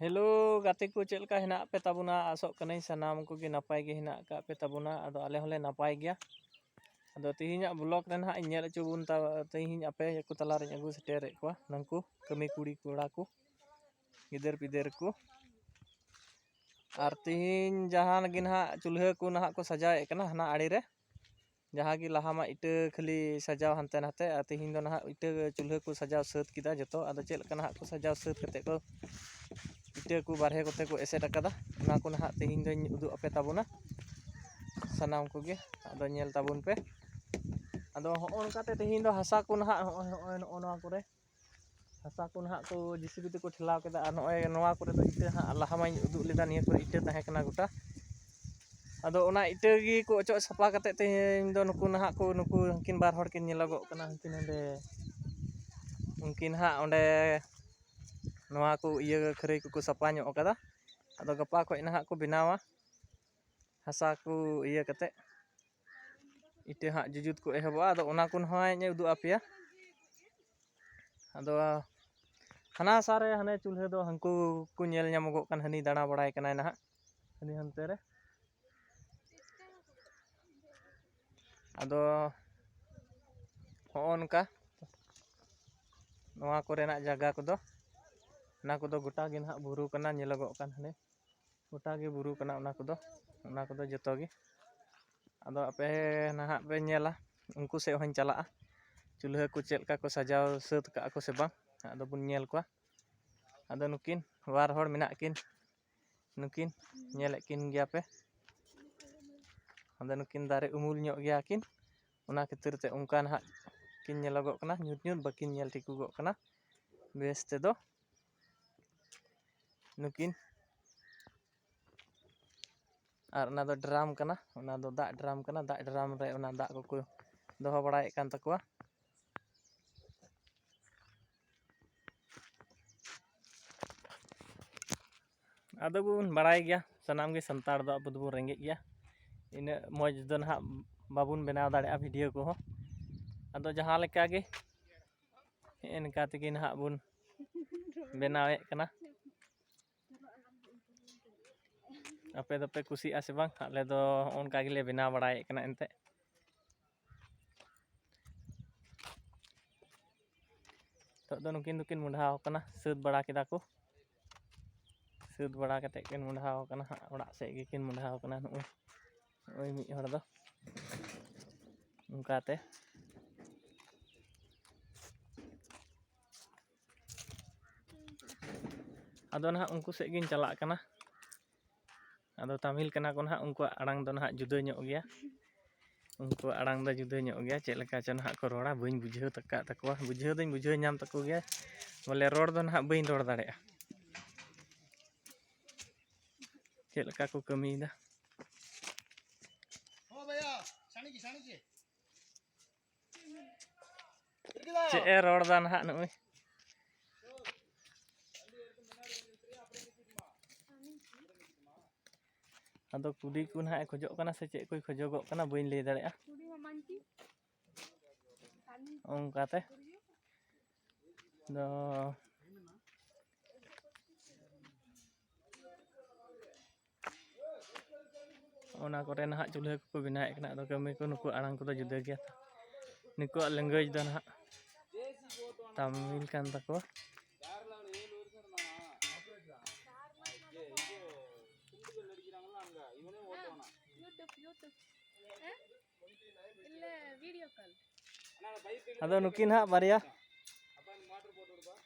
Hello गाते को चेल का हेना पे ताबुना आसोक कनै सनाम को गे नपाय गे हेना का पे ताबुना आदो आले होले नपाय गया आदो तिहिना ब्लॉग रे ना इᱧ ᱧᱮᱞ ᱪᱚᱵᱩᱱ ता तिहिन आपे को तला रे अगु सेटेर को नंकु कमी कुड़ी कोड़ा को गिदर पिदर को आर तिहिन जहां गिन हा चुल्हा को ना को सजाए कना हना आड़ी रे जहां गी लहा मा इटा खाली सजाव हनते नते तिहिन दो ना इटा चुल्हा को सजाव सत किदा जतो आदो चेल कना को सजाव सत कते को इटा को बारहे कोते को एसेट अकादा ना को ना तिहिन दो उदु आपे ताबुना सनाम को गे आदो ñel ताबुन पे आदो होन काते तिहिन दो हसा को ना नोआ करे हसा को ना को जिसिबी ते को ठेलाव केदा आर नोए नोआ करे दो इटा हा लहा माई उदु लेदा निया करे इटा ताहे कना गोटा आदो ओना इटा गी को अचो सफा कते तिहिन दो नुकु ना को नुकु किन बार हड़ किन ñelगो कना हंकिन ओंडे उनकिन हा ओंडे नोआ को इया खरई को सफा ño कदा आदो गपा खो ना को बनावा हसा को इया कते इटे हा जुजुत को एहबा आदो ओना कुन होय उदु आपिया आदो हना सारे हने चुल्हे दो हंकु को ñel ñामगो कन हनी दाणा बड़ाय कनाय ना हनी हंते रे आदो होनका नोआ कोरेना जगह को ना को गोटा गे ना बुरु कना ñelगो कन हने गोटा गे बुरु कना ओना को जतो गे आदो आपे ना पे ñela उनको से हों चला चुल्हा को चेलका को सजाव सत का को से बांग आदो बुन ñel को आदो नुकिन वार हड़ मेना किन नुकिन ñele किन गया पे आदो नुकिन दारे उमुल ño गया किन ओना खातिर ते उनका ना किन ñelगो कना ñुत ñुत बाकिन ñel ठिकुगो कना बेस ते दो नुकिन और ना दो ड्राम कना ओना दो दा ड्राम रे ओना दा को दोहो बड़ाय कान तकवा आदो बुन बड़ाय गया सनाम गे संताड़ दो अब दो रेंगे गया इन मौज दो ना बाबुन बनाव दाड़े वीडियो को हो आदो जहां लेका गे इनका तगे ना बुन बनावे कना आपे दो पे कुसी आसे बांग आले दो उनका गिले बनाव बड़ाय कना एनते तो दो नुकिन मुंढाव कना सद बड़ा केदा को सद बड़ा कते किन मुंढाव कना ओड़ा से गे किन मुंढाव कना ओई मी हड़ दो उनकाते आदो ना उनको से गिन चला कना आदो तमिल कना को ना उनको आड़ांग दो ना जुदा ño गया उनको आड़ांग दा जुदा ño गया चेल लेका च ना को रोड़ा बइन बुझाव तका तकवा बुझाव दኝ बुझाव ñाम तको गया बोले रोड दो ना बइन रोड दाड़ेया चेल लेका को कमीदा ओ भैया सानी की चे रोड दा ना नोय आदो कुड़ी को ना खोजो कना से चे कोई खोजोगो कना बइन ले दाड़ेया ओंकाते दो ओना कोरे ना चुल्हा को बनाए कना आदो कमी को नुको आड़ांग को जुदा गया निको लैंग्वेज दो ना तमिल कान तको अदो नुकिन हा बारिया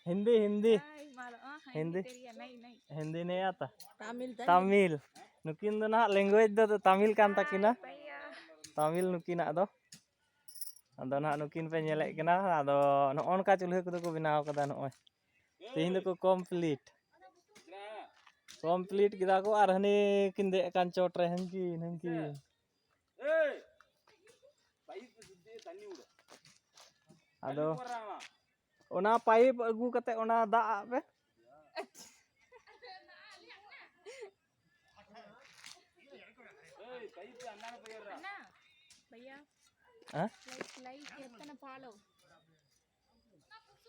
हिंदी हिंदी हिंदी हिंदी नहीं आता तमिल नुकिन दो ना लैंग्वेज दो तमिल कान तकिना तमिल नुकिन आदो आदो ना नुकिन पे ñele कना आदो नोनका चुल्हा को को बनाव कदा नोय तेहिन दो को कंप्लीट किदा को आर हनी किन दे कान चोट रे हंकी आदो ओना पाइप अगू कते ओना दा पे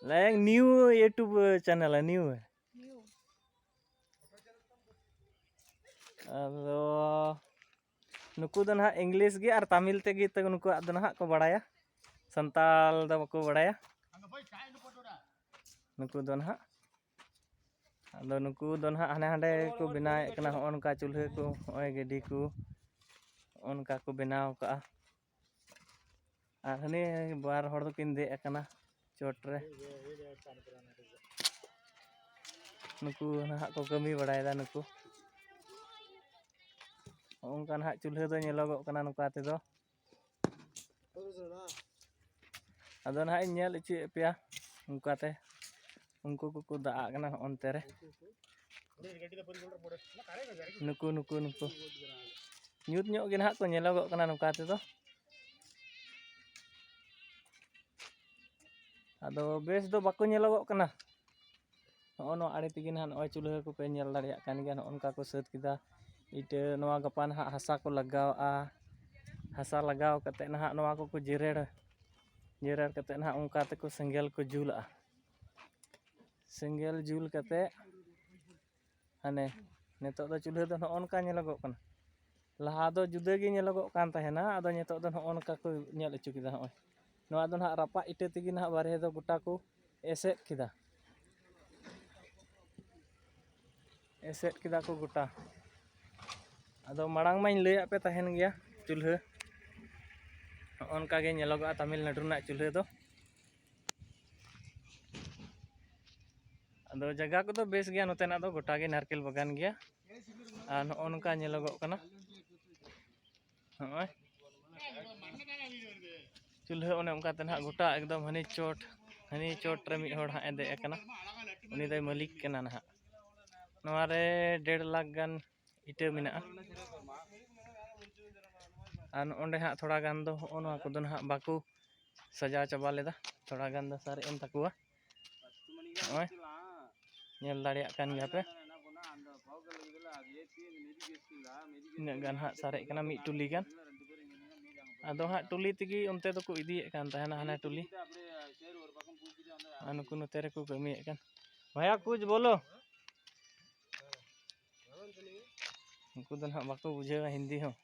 लाइक न्यू यूट्यूब चैनल है न्यू ᱟᱫᱚ ᱱᱩᱠᱩ ᱫᱚ ᱱᱟᱦᱟᱜ ᱤᱝᱞᱤᱥ ᱜᱮ ᱟᱨ ᱛᱟᱢᱤᱞ ᱛᱮᱜᱮ ᱛᱚ ᱱᱩᱠᱩᱣᱟᱜ ᱫᱚ ᱱᱟᱦᱟᱜ ᱠᱚ ᱵᱟᱲᱟᱭᱟ, ᱥᱟᱱᱛᱟᱞ ᱫᱚ ᱵᱟᱠᱚ ᱵᱟᱲᱟᱭᱟ ᱱᱩᱠᱩ ᱫᱚ ᱱᱟᱦᱟᱜ᱾ ᱟᱫᱚ ᱱᱩᱠᱩ ᱫᱚ ᱱᱟᱦᱟᱜ ᱦᱟᱸᱰᱮ ᱦᱟᱸᱰᱮ ᱠᱚ ᱵᱮᱱᱟᱣᱮᱫ ᱠᱟᱱᱟ, ᱦᱚᱸᱜᱼᱚ ᱱᱚᱝᱠᱟ ᱪᱩᱞᱦᱟᱹ ᱠᱚ, ᱦᱚᱸᱜᱼᱚᱭ ᱜᱟᱹᱰᱤ ᱠᱚ ᱦᱚᱸᱜᱼᱚ ᱱᱚᱝᱠᱟ ᱠᱚ ᱵᱮᱱᱟᱣ ᱠᱟᱜᱼᱟ᱾ ᱟᱨ ᱦᱟᱱᱤ ᱵᱟᱨ ᱦᱚᱲ ᱫᱚᱠᱤᱱ ᱫᱮᱡ ᱟᱠᱟᱱᱟ ᱪᱚᱴ ᱨᱮ, ᱱᱩᱠᱩ ᱱᱟᱦᱟᱜ ᱠᱚ ᱠᱟᱹᱢᱤ ᱵᱟᱲᱟᱭᱮᱫᱟ ᱱᱩᱠᱩ᱾ ᱦᱚᱸᱜᱼᱚ ᱱᱚᱝᱠᱟ ᱱᱟᱦᱟᱜ ᱪᱩᱞᱦᱟᱹ ᱫᱚ ᱧᱮᱞᱚᱜᱚᱜ ᱠᱟᱱᱟ ᱱᱚᱝᱠᱟ ᱛᱮᱫᱚ᱾ ᱟᱫᱚ ᱱᱟᱦᱟᱜ ᱤᱧ ᱧᱮᱞ ᱚᱪᱚᱭᱮᱫ ᱯᱮᱭᱟ ᱚᱱᱠᱟᱛᱮ, ᱩᱱᱠᱩ ᱠᱚᱠᱚ ᱫᱟᱜ ᱟᱜ ᱠᱟᱱᱟ ᱚᱱᱛᱮ ᱨᱮ, ᱱᱩᱠᱩ ᱧᱩᱛ ᱧᱚᱜ ᱜᱮ ᱱᱟᱦᱟᱜ ᱠᱚ ᱧᱮᱞᱚᱜᱚᱜ ᱠᱟᱱᱟ ᱱᱚᱝᱠᱟ ᱛᱮᱫᱚ᱾ ᱟᱫᱚ ᱵᱮᱥ ᱫᱚ ᱵᱟᱠᱚ ᱧᱮᱞᱚᱜᱚᱜ ᱠᱟᱱᱟ᱾ ᱱᱚᱜᱼᱚ ᱱᱚᱣᱟ ᱟᱲᱮ ᱛᱮᱜᱮ ᱱᱟᱦᱟᱜ ᱱᱚᱜᱼᱚᱭ ᱪᱩᱞᱦᱟᱹ ᱠᱚᱯᱮ ᱧᱮᱞ ᱫᱟᱲᱮᱭᱟᱜ ᱠᱟᱱ ᱜᱮᱭᱟ, ᱱᱚᱜᱼᱚ ᱱᱚᱝᱠᱟ ᱠᱚ ᱥᱟᱹᱛ ᱠᱮᱫᱟ ᱤᱴᱟᱹ᱾ ᱱᱚᱣᱟ ᱜᱟᱯᱟ ᱱᱟᱦᱟᱜ ᱦᱟᱥᱟ ᱠᱚ ᱞᱟᱜᱟᱣᱟᱜᱼᱟ, ᱦᱟᱥᱟ ᱞᱟᱜᱟᱣ ᱠᱟᱛᱮᱫ ᱱᱟᱦᱟᱜ ᱱᱚᱣᱟ ᱠᱚᱠᱚ ᱡᱮᱨᱮᱲ ᱠᱟᱛᱮᱫ ᱱᱟᱦᱟᱜ ᱚᱱᱠᱟ ᱛᱮᱠᱚ ᱥᱮᱸᱜᱮᱞ ᱠᱚ ᱡᱩᱞᱟᱜᱼᱟ᱾ ᱥᱮᱸᱜᱮᱞ ᱡᱩᱞ ᱠᱟᱛᱮᱫ ᱦᱟᱱᱮ ᱱᱤᱛᱚᱜ ᱫᱚ ᱪᱩᱞᱦᱟᱹ ᱫᱚ ᱱᱚᱜᱼᱚ ᱱᱚᱝᱠᱟ ᱧᱮᱞᱚᱜᱚᱜ ᱠᱟᱱᱟ᱾ ᱞᱟᱦᱟ ᱫᱚ ᱡᱩᱫᱟᱹ ᱜᱮ ᱧᱮᱞᱚᱜᱚᱜ ᱠᱟᱱ ᱛᱟᱦᱮᱱᱟ, ᱟᱫᱚ ᱱᱤᱛᱚᱜ ᱫᱚ ᱱᱚᱜᱼᱚ ᱱᱚᱝᱠᱟ ᱠᱚ ᱧᱮᱞ ᱦᱚᱪᱚ ᱠᱮᱫᱟ᱾ ᱱᱚᱜᱼᱚᱭ ᱱᱚᱣᱟ ᱫᱚ ᱱᱟᱦᱟᱜ ᱨᱟᱯᱟᱜ ᱤᱴᱟᱹ ᱛᱮᱜᱮ ᱱᱟᱦᱟᱜ ᱵᱟᱨᱦᱮ ᱫᱚ ᱜᱚᱴᱟ ᱠᱚ ᱮᱥᱮᱫ ᱠᱮᱫᱟ, ᱮᱥᱮᱫ ᱠᱮᱫᱟ ᱠᱚ ᱜᱚᱴᱟ᱾ ᱟᱫᱚ ᱢᱟᱲᱟᱝ ᱢᱟᱧ ᱞᱟᱹᱭᱟᱫ ᱯᱮ ᱛᱟᱦᱮᱱ ᱜᱮᱭᱟ ᱪᱩᱞᱦᱟᱹ ᱱᱚᱜᱼᱚ ᱱᱚᱝᱠᱟ ᱜᱮ ᱧᱮᱞᱚᱜᱚᱜᱼᱟ ᱛᱟᱹᱢᱤᱞᱱᱟᱹᱰᱩ ᱨᱮᱱᱟᱜ ᱪᱩᱞᱦᱟᱹ ᱫᱚ᱾ ᱟᱫᱚ ᱡᱟᱭᱜᱟ ᱠᱚᱫᱚ ᱵᱮᱥ ᱜᱮᱭᱟ, ᱱᱚᱛᱮᱱᱟᱜ ᱫᱚ ᱜᱚᱴᱟ ᱜᱮ ᱱᱟᱨᱠᱮᱞ ᱵᱟᱜᱟᱱ ᱜᱮᱭᱟ᱾ ᱟᱨ ᱱᱚᱜᱼᱚ ᱱᱚᱝᱠᱟ ᱧᱮᱞᱚᱜᱚᱜ ᱠᱟᱱᱟ ᱱᱚᱜᱼᱚᱭ ᱪᱩᱞᱦᱟᱹ ᱚᱱᱮ ᱚᱱᱠᱟᱛᱮ ᱱᱟᱦᱟᱜ ᱜᱚᱴᱟ ᱮᱠᱫᱚᱢ ᱦᱟᱹᱱᱤ ᱪᱚᱴ ᱨᱮ ᱢᱤᱫ ᱦᱚᱲ ᱦᱟᱸᱜ ᱮ ᱫᱮᱡ ᱟᱠᱟᱱᱟ, ᱩᱱᱤ ᱫᱚᱭ ᱢᱟᱹᱞᱤᱠ ᱠᱟᱱᱟ ᱱᱟᱦᱟᱜ᱾ ᱱᱚᱣᱟᱨᱮ 1.5 ᱞᱟᱠᱷ ᱜᱟᱱ ᱤᱴᱟᱹ ᱢᱮᱱᱟᱜᱼᱟ᱾ ᱟᱨ ᱱᱚᱸᱰᱮ ᱦᱟᱸᱜ ᱛᱷᱚᱲᱟ ᱜᱟᱱ ᱫᱚ ᱦᱚᱜᱼᱚ ᱱᱚᱣᱟ ᱠᱚᱫᱚ ᱱᱟᱦᱟᱜ ᱵᱟᱠᱚ ᱥᱟᱡᱟᱣ ᱪᱟᱵᱟ ᱞᱮᱫᱟ, ᱛᱷᱚᱲᱟ ᱜᱟᱱ ᱫᱚ ᱥᱟᱨᱮᱡ ᱮᱱ ᱛᱟᱠᱚᱣᱟ᱾ ᱱᱚᱜᱼᱚᱭ ᱧᱮᱞ ᱫᱟᱲᱮᱭᱟᱜ ᱠᱟᱱ ᱜᱮᱭᱟ ᱯᱮ, ᱤᱱᱟᱹᱜ ᱜᱟᱱ ᱦᱟᱸᱜ ᱥᱟᱨᱮᱡ ᱠᱟᱱᱟ, ᱢᱤᱫ ᱴᱩᱞᱤ ᱜᱟᱱ᱾ ᱟᱫᱚ ᱦᱟᱸᱜ ᱴᱩᱞᱤ ᱛᱮᱜᱮ ᱚᱱᱛᱮ ᱫᱚᱠᱚ ᱤᱫᱤᱭᱮᱫ ᱠᱟᱱ ᱛᱟᱦᱮᱱᱟ, ᱦᱟᱱᱮ ᱴᱩᱞᱤ᱾ ᱟᱨ ᱱᱩᱠᱩ ᱱᱚᱛᱮ ᱨᱮᱠᱚ ᱠᱟᱹᱢᱤᱭᱮᱫ ᱠᱟᱱ᱾ ᱵᱷᱟᱭᱟ ᱠᱩᱪ ᱵᱚᱞᱚ, ᱩᱱᱠᱩ ᱫᱚ ᱱᱟᱦᱟᱜ ᱵᱟᱠᱚ ᱵᱩᱡᱷᱟᱹᱣᱟ ᱦᱤᱱᱫᱤ ᱦᱚᱸ,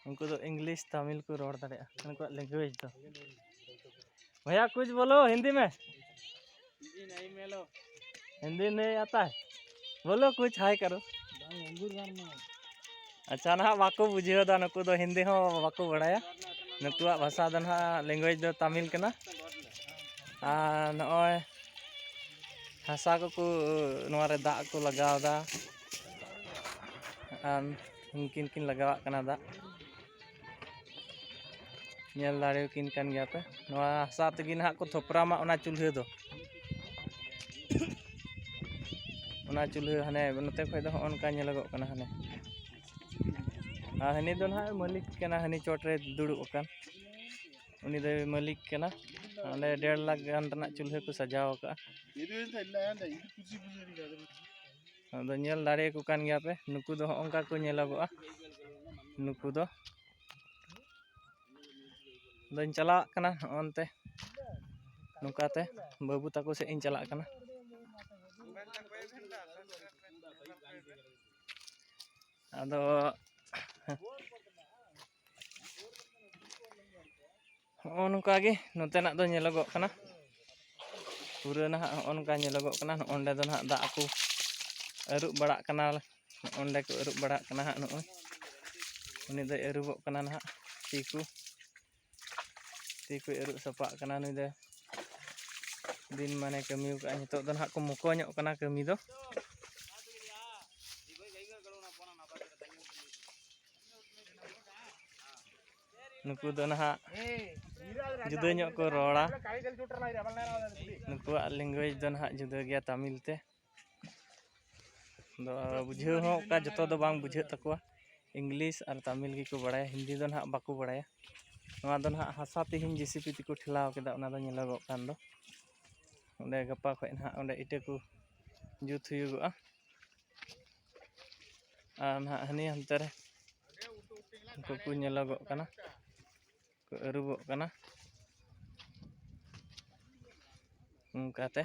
ᱩᱱᱠᱩ ᱫᱚ ᱤᱝᱞᱤᱥ ᱛᱟᱹᱢᱤᱞ ᱠᱚ ᱨᱚᱲ ᱫᱟᱲᱮᱭᱟᱜᱼᱟ, ᱩᱱᱠᱩᱣᱟᱜ ᱞᱮᱝᱜᱩᱭᱮᱡᱽ ᱫᱚ᱾ भैया कुछ बोलो हिंदी में। हिंदी नहीं आता है, बोलो कुछ हाय करो। अच्छा ना बाको बुझेव दा, नुकु दो हिंदी हो बाको बड़ाया। नुकुआ भाषा दो ना लैंग्वेज दो तमिल कना। आ नॉय हासा को नोरे दा को लगाव दा, उनकिन किन लगाव कना दा। नेल दाड़े किन कान गया पे, नोआ हासा तगी ना को थोपरामा ओना चुल्हे दो। ओना चुल्हे हने नते खय दो अनका नेलगो कना हने। हनी दो ना मालिक कना, हनी चोट रे दुड़ुब अकान, उनी दो मालिक कना। अंदे 1.5 लाख गान रना चुल्हे को सजाव का। अदो नेल दाड़े को कान गया पे, नुकु दो अंका को नेलगोआ, नुकु दो दोन चला कना ओनते नुकाते बाबू ताको से इन चला कना। अदो नुका गे नोतेना दो नेलगो कना, पूरा ना ओनका नेलगो कना। ओंडे दो ना दाग को अरुब बड़ा कना, ओंडे को अरुब बड़ा कना हा। नोय उनी दो अरुबो कना ना ती को अरुब सपा कना। नुई दो दिन माने कमी का नितो दो ना को मुकोño कना कमी दो। नुकु दो ना जुदा को रोड़ा, नुकुआ लैंग्वेज दो ना जुदा गया तमिल ते। दो बुझे हो का जतो दो बांग बुझे तकवा, इंग्लिश और तमिल की को बड़ाया, हिंदी दो ना बाको बड़ाया। नोआ दो ना हासा तेहिन जेसीपी ती को ठेलाव केदा, ओना दो नेलगो कान दो। ओंडे गप्पा खय ना ओंडे इटे को जुत हुयुगोआ। आर ना हनी हंते रे उनको को नेलगो कना, को अरुबो कना उनकाते।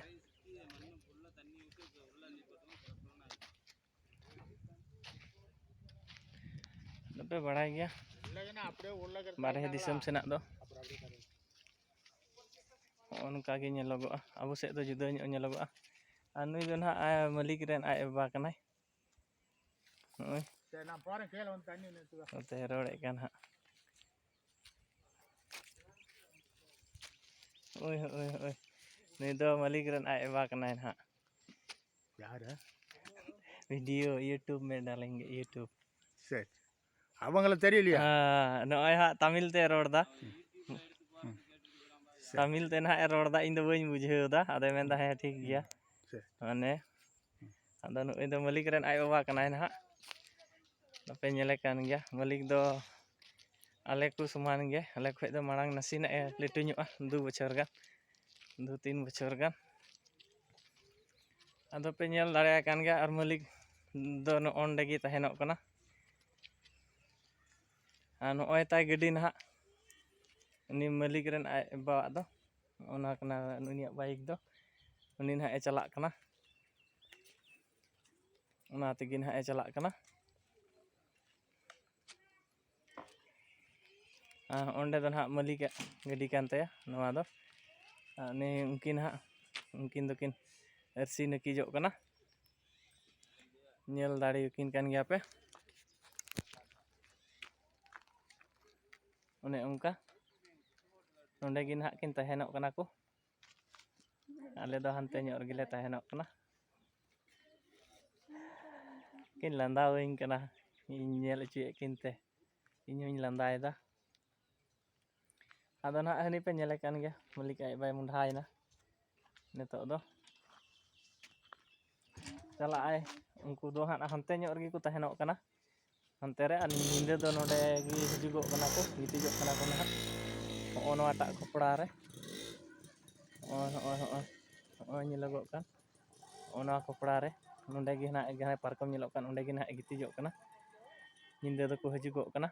पे बड़ा गया बारहे दिसम सेनाक दो उनका गे नेलोगोआ अब सेद दो जुदा ᱧᱚᱜ ᱧᱮᱞᱚᱜᱚᱜᱼᱟ और नुई दो नाग मालिक रेन आय बाबा कनाय नोते रोड़े कान हां ओय ओय ओय नुई दो मालिक रेन आय बाबा कनाय हां यार वीडियो यूट्यूब में डालेंगे यूट्यूब से abang teri liya नॉय हां तमिल ते रोड़दा तमिल ते ना रोड़दा इन दो बई बुझेवदा अदे मेंदा है ठीक गया माने अदो नुई दो मालिक रेन आय बाबा कनाय ना पे नेले कान गया मालिक दो आले को समान गे आले खय दो मांग नासिना लेटू ᱧᱚᱜᱼᱟ 2 बछर गान 2-3 बछर गान अदो पे नेल दाड़े कान गया और मालिक दो नोंडे गे तहेनोक कना आ नोय ताय गड्डी ना उनी मालिक रेन आय बाबा दो ओना कना उनिया बाइक दो उनी ना ए चलाक कना ओना तेगी ना ए चलाक कना ओंडे दो ना मालिक गड्डी कान तया नवा दो ने उनकिन दोकिन आरसी नकीजोग कना नेल दाड़ी किन कान गया पे उन्हें उनका नोंडे गे ना किन तहेनोक कना को आले दो हानते ᱧᱚᱜ रगिले तहेनोक कना किन लांदा वइन कना इन नेल चुए किनते इन हूँ लांदायदा अदो ना हनी पे नेले कान गया मालिक आय बाय मुंडायना नितो दो चला आय उनको दो हां हानते ᱧᱚᱜ रगी को तहेनोक कना हानते रे आ निंदे दो नोडे गी हिजुगोग कना को गितिजोग कना को ना ओनवाटा खपड़ा रे ओय नेलोगोग कान ओना खपड़ा रे नोंडे गे ना जहां पार्कम नेलोग कान ओंडे गे ना गितिजोग कना निंदे दो को हिजुगोग कना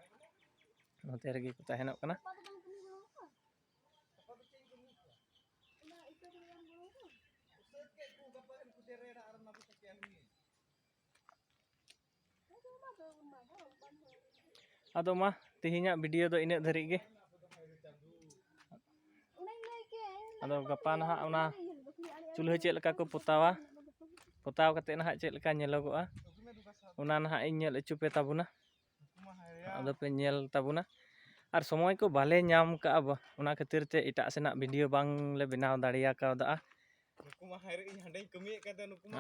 नोते रगी को तहेनोक कना अदो मा तिहिना वीडियो दो इने धरी गे अदो गपा ना ओना चूल्हा चेद लका को पोतावा पोताव कते ना चेद लका नेलोगोआ ओना ना इन नेल अचुपे ताबुना अदो पे नेल ताबुना और समय को बाले नाम का ओना खातिर ते इटा सेना वीडियो बांग ले बनाव दाड़िया कावदा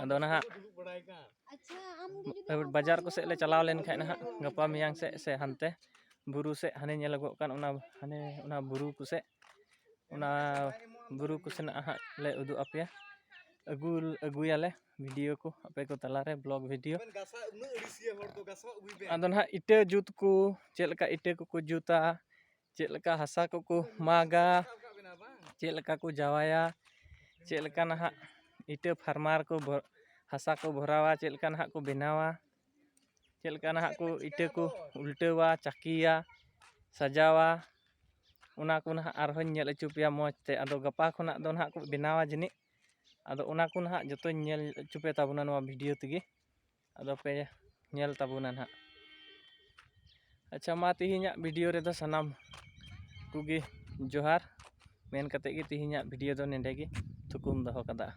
अदो ना बाजार को से ले चलाव लेन खाय ना गपा मियांग से हानते बुरु से हाने नेलोगोग कान ओना हाने ओना बुरु को से ओना बुरु को सेना ले उदु आपे अगुयाले वीडियो को आपे को तलारे ब्लॉग वीडियो अदो ना इटे जुत को चेलका इटे को जुता चेलका हसा को मागा चेलका को जावाया चेलका ना इटे फार्मार को हसा को भरावा चेलका ना को बनावा चेलका ना को इटे को उल्टेवा चाकिया सजावा ओना को ना आरहों नेल अचुपिया मौजते अदो गपा खोना दो ना को बनावा जनी अदो ओना को ना जतो नेल अचुपे ताबुना नवा वीडियो तेगी अदो पे नेल ताबुना ना अच्छा मा तिहिना वीडियो रे दो सनाम कुगी जोहार मेन कते गे तिहिना वीडियो दो नेंडे गे थुकुम दहो कदा।